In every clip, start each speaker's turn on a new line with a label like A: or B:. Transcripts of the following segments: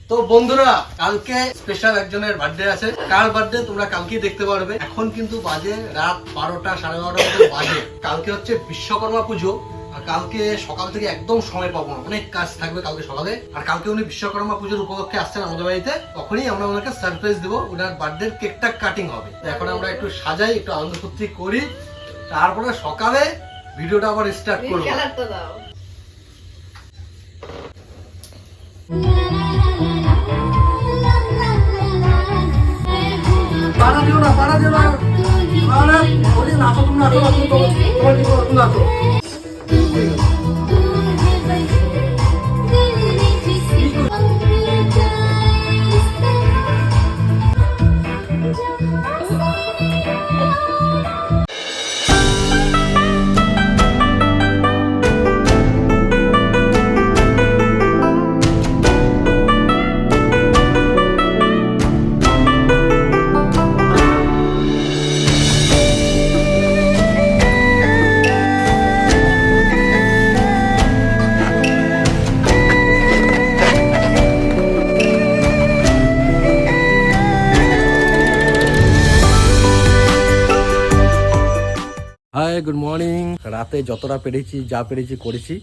A: তো বন্ধুরা, কালকে স্পেশাল একজনের বার্থডে আছে। কার বার্থডে তোমরা কালকেই দেখতে পারবে। এখন কিন্তু বাজে রাত 12টা, 12:30 মতো বাজে। কালকে হচ্ছে বিশ্বকর্মা পুজো। আর কালকে সকাল থেকে একদম সময় পাবো না, অনেক কাজ থাকবে কালকে সকালে। আর কালকে উনি বিশ্বকর্মা পুজোর উপলক্ষে আসছেন আমাদের বাড়িতে। তখনই আমরা ওনাকে সারপ্রাইজ দেবো, ওনার বার্থডে কেকটা কাটিং হবে। এখন আমরা একটু সাজাই, একটু আনন্দ ফুর্তি করি, তারপরে সকালে ভিডিওটা আবার স্টার্ট করবো। পাড়া দিও না, পাড়া দিও না। আরে ওরে নাচো, তুমি নাচো, তোমার কি করো, তুমি নাচো। High, good morning. রাতে যতটা পেরেছি, যা পেরেছি করেছি।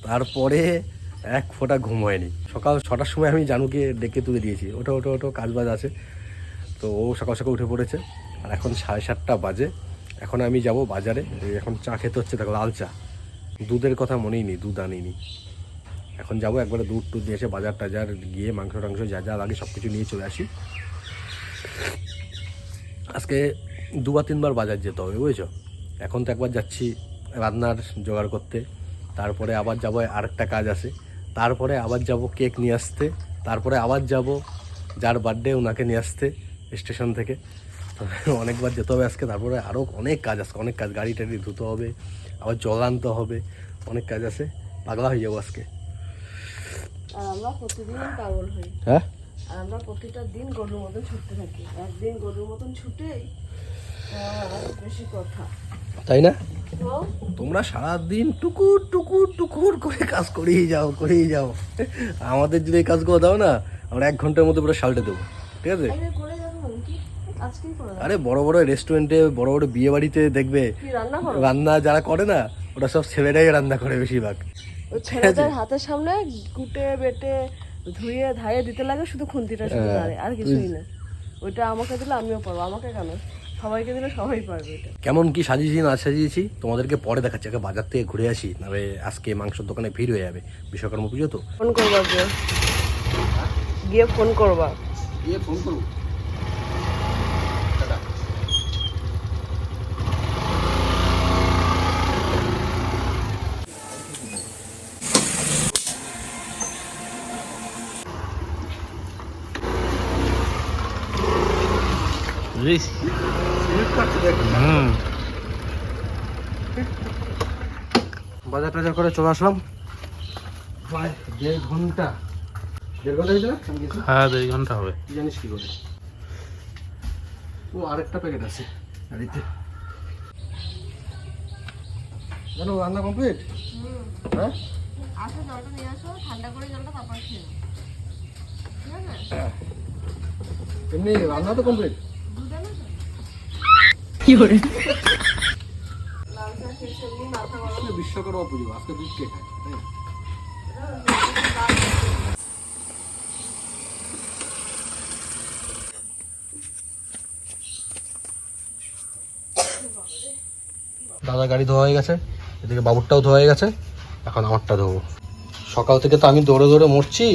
A: তারপরে এক ফোঁটা ঘুম হয়নি। সকাল 6টার সময় আমি জানুকে ডেকে তুলে দিয়েছি, ওঠো ওঠো ওঠো, কাজ বাজ আছে। তো ও সকাল সকাল উঠে পড়েছে। আর এখন 7:30 বাজে। এখন আমি যাব বাজারে। এখন চা খেতে হচ্ছে, দেখো লাল চা। দুধের কথা মনেই নেই, দুধ আনিনি। এখন যাবো একবারে দুধ টুধ নিয়ে এসে বাজার টাজার গিয়ে মাংস টাংস যা যা লাগে সব কিছু নিয়ে চলে আসি। আজকে 2 বা 3 বার বাজার যেতে হবে, বুঝেছো। এখন তো একবার যাচ্ছি রান্নার জোগাড় করতে, তারপরে আবার যাবো আরেকটা কাজ আছে, তারপরে আবার যাব কেক নিয়ে আসতে, তারপরে আবার যাব যার বার্থডে ওনাকে নিয়ে আসতে স্টেশন থেকে। অনেকবার যেতে হবে আজকে। তারপরে আরও অনেক কাজ আছে, অনেক কাজ। গাড়ি টাড়ি ধুতে হবে, আবার জল আনতে হবে, অনেক কাজ আছে। পাগলা হয়ে যাবো আজকে।
B: আমরা প্রতিদিন পাগল হই।
A: হ্যাঁ,
B: আর আমরা প্রতিটা দিন গরুর মতন ছুটতে থাকি। একদিন গরুর মতন ছুটেই বেশি কথা,
A: তাই না? তোমরা সারাদিন টুকুর টুকুর টুকুর করে কাজ করেই যাও। আমাদের যদি এই কাজগুলো দাও না, আমরা 1 ঘন্টার মধ্যে পুরো সালটে দেবো, ঠিক আছে? আরে বড় বড় রেস্টুরেন্টে, বড় বড় বিয়ে বাড়িতে দেখবে রান্না যারা করে না, ওটা সব ছেলেরাই রান্না করে বেশিরভাগ।
B: ছেলেদের হাতের সামনে কুটে বেটে ধুয়ে ধায়ে দিতে লাগে, শুধু খুন্তিটা শুধু দাঁড়ে, আর কিছুই না। ওইটা আমাকে দিলে আমিও পারবো, আমাকে কেন, সবাইকে দিলে সবাই পারবে। এটা
A: কেমন কি সাজিয়েছি না সাজিয়েছি তোমাদেরকে পরে দেখাচ্ছি। আগে বাজার থেকে ঘুরে আসি, নাহলে আজকে মাংসের দোকানে ভিড় হয়ে যাবে। বিশ্বকর্মা পুজো তো।
B: ফোন করবা, গিয়ে ফোন করবা,
A: গিয়ে ফোন করবো। বাজার টাজার করে চলে আসলাম। 1.5 ঘন্টা, 1.5 ঘন্টা হয়েছে না?
C: হ্যাঁ, 2 ঘন্টা হবে।
A: জানিস কি করে? ও আরেকটা প্যাকেট আছে গাড়িতে। জানো রান্না কমপ্লিট? হ্যাঁ,
B: আসো জলটা নিয়ে আসো, ঠান্ডা করে জলটা তারপর খেয়ে ঠিক আছে?
A: এমনি রান্না তো কমপ্লিট।
B: কি করে
A: বিশ্বকর্মা পুজো, আজকে দুধ কে খায়? দাদা গাড়ি ধোয়া হয়ে গেছে, এদিকে বাবুরটাও ধোয়া হয়ে গেছে। এখন আমারটা ধোবো। সকাল থেকে তো আমি দৌড়ে দৌড়ে মরছি,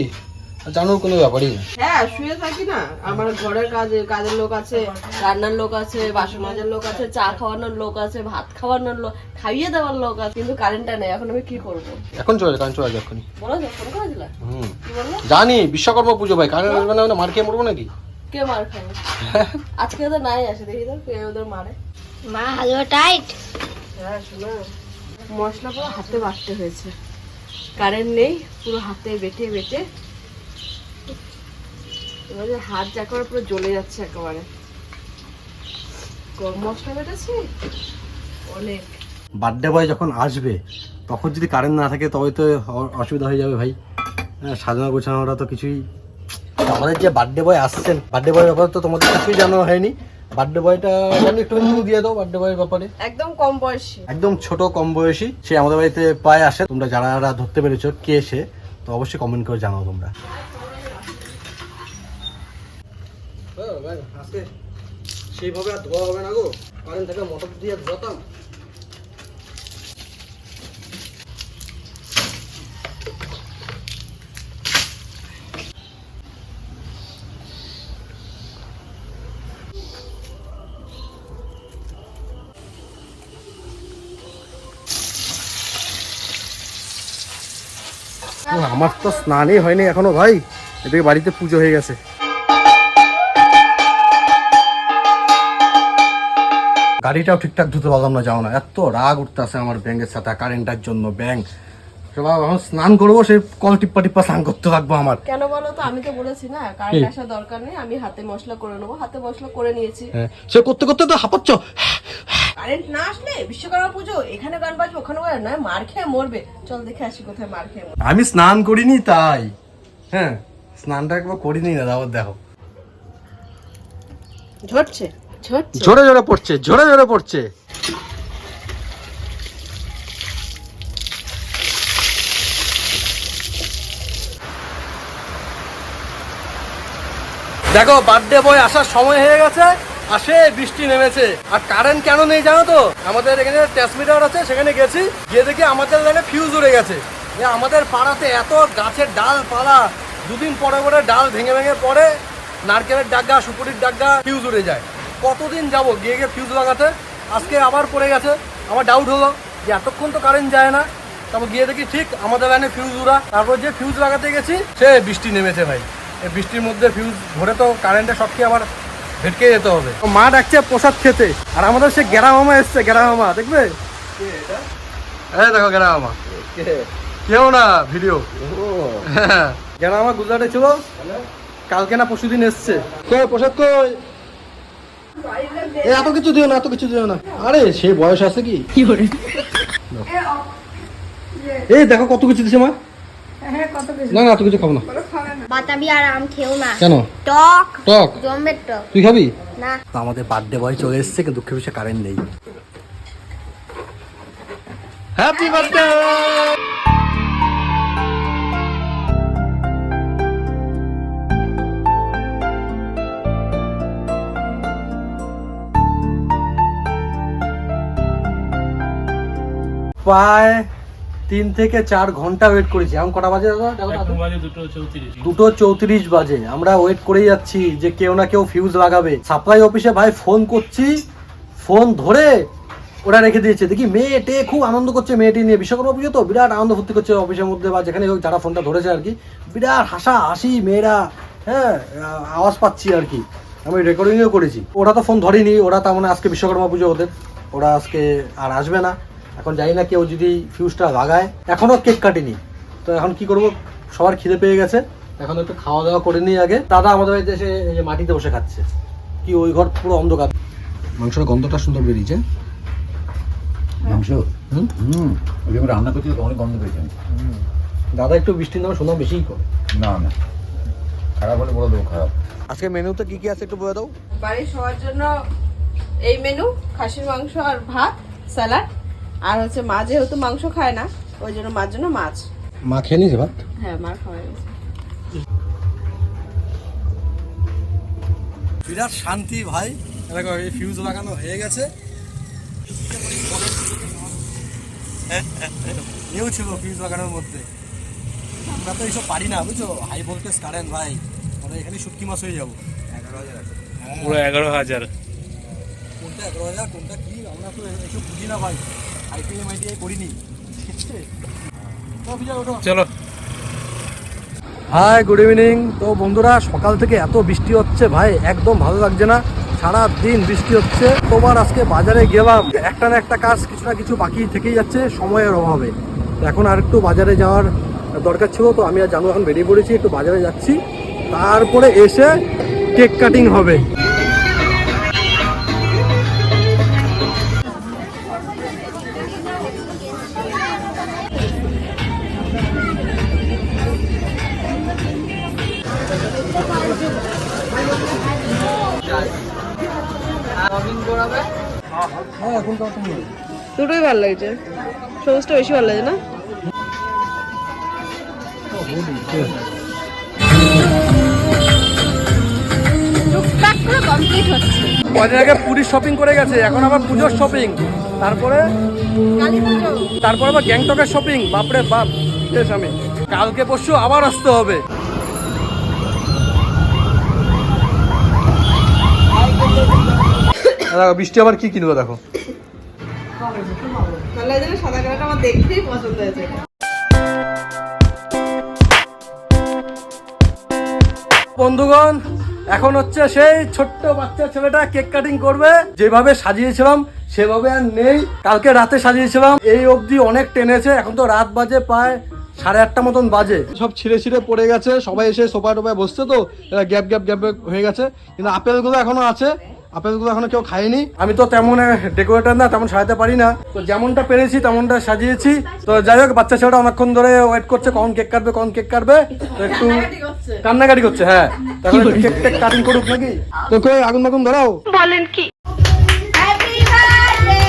A: জানোর কোনো ব্যাপারই না।
B: হ্যাঁ, শুয়ে থাকি না। আমার ঘরের কাজের লোক আছে, রান্নার লোক আছে, বাসন মাজার লোক আছে, চা খাওয়ানোর লোক আছে, ভাত খাওয়ানোর লোক, খাইয়ে দেওয়ার লোক আছে, কিন্তু কারেন্টটা নেই। এখন আমি কি করবো?
A: এখন চলে কারেন্ট চলে যাবে এখনই।
B: বলো যে ফোন করে দিলা, কি বললো?
A: জানি বিশ্বকর্মা পুজো ভাই, কারেন্ট আসবে না, মার খেয়ে মরবো নাকি?
B: কে মার খাবে? আজকে তো নাই আসে, দেখি তো কে ওদের মারে।
D: মা হালুয়া টাইট।
B: হ্যাঁ শোনো, মশলা পুরো হাতে বাটতে হয়েছে, কারেন্ট নেই, পুরো হাতে বেটে বেটে এবারে হাত যা করে পুরো জ্বলে যাচ্ছে একেবারে। গরম মশলা বেটেছি অনেক।
A: বার্থডে বয় যখন আসবে তখন যদি কারেন্ট না থাকে তবে তো অসুবিধা হয়ে যাবে ভাই। হ্যাঁ, সাজানো গোছানোটা তো কিছুই, আমাদের যে বার্থডে বয় আসছেন, বার্থডে বয়ের ব্যাপারে তো তোমাদের কিছুই জানানো হয়নি। বার্থডে বয়টা একটু দিয়ে দাও বার্থডে বয়ের ব্যাপারে।
B: একদম কম বয়সী,
A: একদম ছোট কম বয়সী, সে আমাদের বাড়িতে প্রায় আসে। তোমরা যারা ধরতে পেরেছো কে সে, তো অবশ্যই কমেন্ট করে জানাও তোমরা। আজকে সেইভাবে আর ধোয়া হবে না গো, কারেন্ট থেকে মোটর দিয়ে ধোয়াতাম। আমার তো স্নানই হয়নি এখনো ভাই, এদিকে বাড়িতে পুজো হয়ে গেছে। গাড়িটাও ঠিকঠাক ধুতে পারলাম না, যাও না, এত রাগ উঠতে আছে আমার ব্যাংকের সাথে, কারেন্টের জন্য ব্যাংক। এখন স্নান করবো, সেই কল টিপ্পা টিপ্পা স্নান করতে থাকবো আমার।
B: কেন বলো তো, আমি তো বলেছি না কারেন্ট আসার দরকার নেই, আমি হাতে মশলা করে নেবো, হাতে মশলা করে নিয়েছি।
A: সে করতে করতে তো হাঁপাচ্ছ।
B: কারেন্ট না আসলে বিশ্বকর্মা পুজো, এখানে গান বাজবে ওখানে গান না, মার খেয়ে মরবে। চল দেখে আসি কোথায় মার খেয়ে মরবে।
A: আমি স্নান করিনি তাই, হ্যাঁ স্নানটা একবার করিনি না, দাও দেখো
B: ঝরছে ঝরছে,
A: জোরে জোরে পড়ছে, জোরে জোরে পড়ছে। দেখো বার্থডে বয় আসার সময় হয়ে গেছে, আসে বৃষ্টি নেমেছে। আর কারেন্ট কেন নেই জানো তো, আমাদের এখানে ট্রান্সমিটার আছে, সেখানে গেছি, গিয়ে দেখি আমাদের লাইনে ফিউজ উড়ে গেছে। আমাদের পাড়াতে এত গাছের ডাল পালা, দুদিন পরে পরে ডাল ভেঙে ভেঙে পড়ে, নারকেলের ডাগা সুপুরির ডাগা ফিউজ উড়ে যায়। কতদিন যাব গিয়ে গিয়ে ফিউজ লাগাতে, আজকে আবার পড়ে গেছে। আমার ডাউট হলো যে এতক্ষণ তো কারেন্ট যায় না, তারপর গিয়ে দেখি ঠিক আমাদের লাইনে ফিউজ উড়া। তারপর যে ফিউজ লাগাতে গেছি সে বৃষ্টি নেমেছে ভাই। এই বৃষ্টির মধ্যে ফিউজ ধরে তো কারেন্টের সব কি আবার ভেটকে যেতে হবে। মা ডাকছে প্রসাদ খেতে, আর আমাদের সে গেরা মামা এসছে, গেরা মামা দেখবে, এই দেখো গেরা মামা, কেউ না ভিডিও, গেরা মামা গুজরাটে ছিল, কালকে না পরশুদিন এসছে। কই প্রসাদ কই, এত কিছু দিও না, এত কিছু দিও না, আরে সে বয়স আছে কি এই দেখো কত কিছু দিছে মা। না না এত কিছু খাবো না,
D: বাতাবি আর আম খেও না।
A: কেন?
D: টক
A: টক
D: জমের টক।
A: তুই খাবি
D: না।
A: আমাদের বার্থডে বয় চলে এসেছে, কিন্তু দুঃখের বিষয়ে কারেন্ট নেই। Happy birthday. প্রায় 3 থেকে 4 ঘন্টা ওয়েট করেছি। এখন কটা বাজে দাদা? 2:34 বাজে। আমরা ওয়েট করেই যাচ্ছি যে কেউ না কেউ ফিউজ লাগাবে। সাপ্লাই অফিসে ভাই ফোন করছি, ফোন ধরে ওরা রেখে দিয়েছে। দেখি মেয়েটে খুব আনন্দ করছে, মেয়েটি নিয়ে বিশ্বকর্মা পুজো তো বিরাট আনন্দ ফুর্তি করছে অফিসের মধ্যে বা যেখানে হোক, যারা ফোনটা ধরেছে আর কি, বিরাট হাসা হাসি মেয়েরা, হ্যাঁ আওয়াজ পাচ্ছি আর কি। আমি রেকর্ডিংও করেছি। ওরা তো ফোন ধরেনি, ওরা তার মানে আজকে বিশ্বকর্মা পুজো ওদের, ওরা আজকে আর আসবে না। এখন জানি না কেউ যদি ফিউজটা লাগায়, এখনো কেক কাটিনি, তো এখন কি করব, সবার খিদে পেয়ে গেছে, এখন একটু খাওয়া দাওয়া করে নিই আগে। দাদা আমাদের বাড়িতে এসে এই যে মাটিতে বসে খাচ্ছে, কি ওই ঘর পুরো অন্ধকার। মাংসের গন্ধটা সুন্দর বেরিয়েছে।
C: মাংস ওই জন্য রান্না করছিল তো অনেক গন্ধ পেয়েছেন।
A: দাদা একটু বৃষ্টির নামে শোনা বেশিই করে।
C: না না খারাপ হলে বলে দেবো খারাপ।
A: আজকে মেনুতে কি কি আছে একটু বলে দাও।
B: বাড়ির সবার জন্য এই মেনু, খাসির মাংস আর ভাত, স্যালাড, আর হচ্ছে মা যেহেতু মাংস খায় না ওই জন্য মার জন্য মাছ।
A: মা খেয়ে নিয়েছে ভাত?
B: হ্যাঁ মার খাওয়া গেছে।
A: বিরাট শান্তি ভাই। দেখো এই ফিউজ লাগানো হয়ে গেছে, এও ছিল ফিউজ লাগানোর মধ্যে। আমরা তো এইসব পারি না বুঝছো, হাই ভোল্টেজ কারেন্ট ভাই, আমরা এখানে শুটকি মাছ হয়ে যাবো। 11,000 আছে পুরো 11,000। কোনটা 11,000 কোনটা কি আমরা তো এইসব বুঝি না ভাই, আইপিএম আইটিআই করিনি। চলো হাই গুড ইভিনিং। তো বন্ধুরা সকাল থেকে এত বৃষ্টি হচ্ছে ভাই, একদম ভালো লাগছে না, সারা দিন বৃষ্টি হচ্ছে। তোমার আজকে বাজারে গেলাম, একটা না একটা কাজ কিছু না কিছু বাকি থেকেই যাচ্ছে সময়ের অভাবে। এখন আর একটু বাজারে যাওয়ার দরকার ছিল, তো আমি আর জানো এখন বেরিয়ে পড়েছি, একটু বাজারে যাচ্ছি, তারপরে এসে কেক কাটিং হবে। হ্যাঁ এখন তো তুমি
B: দুটোই ভালো লাগছে, সবুজটা বেশি ভালো লাগে না?
D: টুকটাক করে কমপ্লিট হচ্ছে।
A: কদিন আগে পুরীর শপিং করে গেছে, এখন আবার পুজোর শপিং, তারপরে আবার গ্যাংটকের শপিং। বাপরে বাপ, শেষ আমি। কালকে পরশু আবার আসতে হবে। দেখো বৃষ্টি আবার কি কিনবো, দেখো
B: সাদা কালারটা আমার দেখতেই পছন্দ হয়েছে।
A: বন্ধুগণ, এখন হচ্ছে সেই ছোট্ট বাচ্চা ছেলেটা কেক কাটিং করবে। যেভাবে সাজিয়েছিলাম সেভাবে আর নেই। কালকে রাতে সাজিয়েছিলাম, এই অবধি অনেক টেনেছে। এখন তো রাত বাজে প্রায় 8:30 মতন বাজে। সব ছিঁড়ে ছিঁড়ে পড়ে গেছে, সবাই এসে সোফা টোপায় বসছে, তো এরা গ্যাপ গ্যাপ গ্যাপ হয়ে গেছে। কিন্তু আপেলগুলো এখনো আছে, আপেলগুলো এখনো কেউ খায়নি। আমি তো তেমন ডেকোরেটর না, তেমন সাজাতে পারি না, তো যেমনটা পেরেছি তেমনটা সাজিয়েছি। তো যাই হোক, বাচ্চা ছেলেটা অনেকক্ষণ ধরে ওয়েট করছে কখন কেক কাটবে, কখন কেক কাটবে। তো একটু কান্নাকাটি করছে। হ্যাঁ, তখন কেক টেক কাটিং করুক নাকি। তো কই আগুন মাগুন ধরাও।
D: বলেন কি? Happy birthday.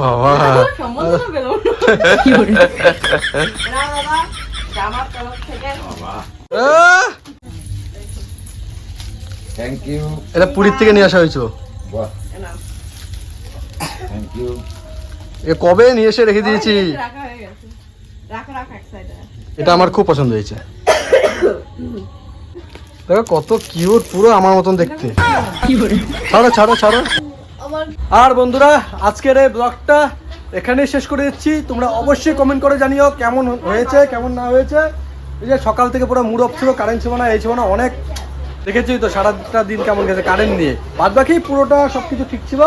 A: বাবা,
C: থ্যাংক ইউ।
A: এটা পুরীর থেকে নিয়ে আসা হয়েছিল।
C: বাহ, থ্যাংক ইউ।
A: এ কবে নিয়ে এসে রেখে দিয়েছি।
B: রাখা হয়ে গেছে, রাখা এক সাইডে।
A: এটা আমার খুব পছন্দ হয়েছে। দেখো কত কিউট, পুরো আমার মতন দেখতে। ছাড়ো ছাড়ো ছাড়ো। আর বন্ধুরা, আজকের এই ব্লগটা এখানেই শেষ করে দিচ্ছি। তোমরা অবশ্যই কমেন্ট করে জানিও কেমন হয়েছে, কেমন না হয়েছে। এই যে সকাল থেকে পুরো মুড অফ ছিল, কারেন্ট ছিল না, এই ছিল না, অনেক দেখেছি তো সারাটা দিন কেমন গেছে কারেন্ট নিয়ে। বাদ বাকি পুরোটা সবকিছু ঠিক ছিল।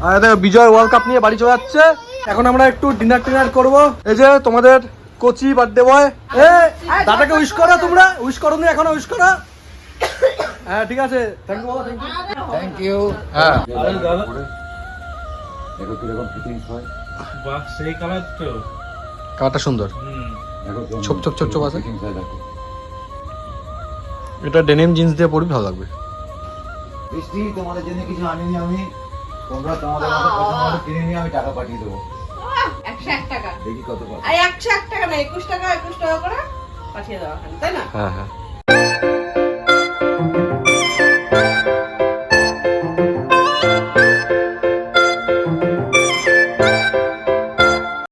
A: আর দেখো বিজয় ওয়ার্ল্ড কাপ নিয়ে বাড়ি চলে যাচ্ছে। এখন আমরা একটু ডিনার টিনার করবো। এই যে তোমাদের কোচি বার্থডে বয়, দাদাকে উইশ করো। তোমরা উইশ করো নি এখনো, উইশ করো। হ্যাঁ ঠিক আছে, থ্যাংক ইউ বাবা, থ্যাংক ইউ।
C: Thank you.
A: হ্যাঁ
C: দেখো কিরকম ফিটিংস হয়।
E: বাহ, সেই কালার তো।
A: কালারটা সুন্দর,
C: দেখো
A: ছোপ ছোপ ছোপ ছোপ আছে।
C: ফিটিংস হয় দেখো।
A: এটা ডেনিম জিন্স দিয়ে পরবি, ভালো লাগবে।
C: বৃষ্টি, তোমাদের জন্য কিছু আনিনি আমি। তোমরা তোমাদের মতো পছন্দ মতো কিনে নিয়ে আমি টাকা পাঠিয়ে দেবো।
B: 101 টাকা।
C: দেখি কত পাবো।
B: আর 101 টাকা না, 21 টাকা করে পাঠিয়ে দেওয়া, তাই না?
A: হ্যাঁ হ্যাঁ।